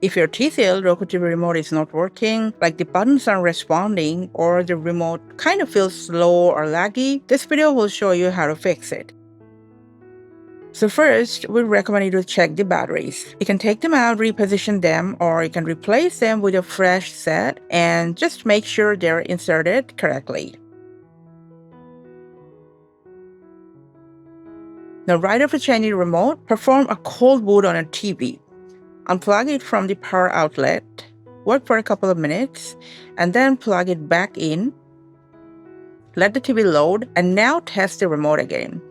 If your TCL Roku TV remote is not working, like the buttons aren't responding or the remote kind of feels slow or laggy, this video will show you how to fix it. So first, we recommend you to check the batteries. You can take them out, reposition them, or you can replace them with a fresh set and just make sure they're inserted correctly. Now, right after changing the remote, perform a cold boot on a TV. Unplug it from the power outlet, work for a couple of minutes, and then plug it back in. Let the TV load, and now test the remote again.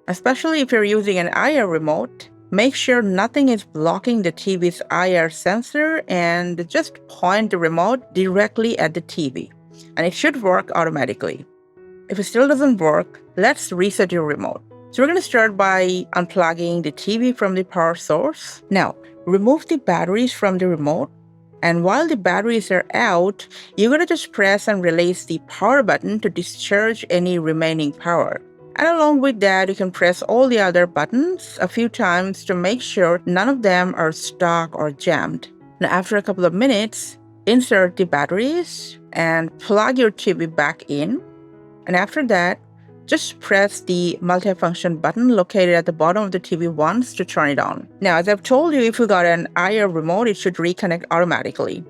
Especially if you're using an IR remote, make sure nothing is blocking the TV's IR sensor and just point the remote directly at the TV, and it should work automatically. If it still doesn't work, let's reset your remote. So we're going to start by unplugging the TV from the power source. Now, remove the batteries from the remote, and while the batteries are out, you're going to just press and release the power button to discharge any remaining power. And along with that, you can press all the other buttons a few times to make sure none of them are stuck or jammed. Now, after a couple of minutes, insert the batteries and plug your TV back in. And after that, just press the multifunction button located at the bottom of the TV once to turn it on. Now, as I've told you, if you got an IR remote, it should reconnect automatically.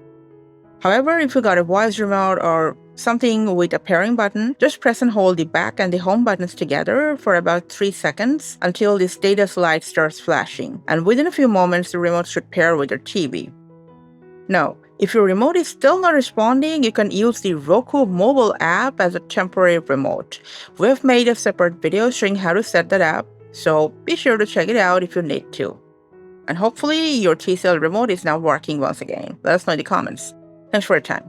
However, if you got a voice remote or something with a pairing button, just press and hold the back and the home buttons together for about 3 seconds until the status light starts flashing. And within a few moments, the remote should pair with your TV. Now, if your remote is still not responding, you can use the Roku mobile app as a temporary remote. We've made a separate video showing how to set that up, so be sure to check it out if you need to. And hopefully your TCL remote is now working once again. Let us know in the comments. Thanks for your time.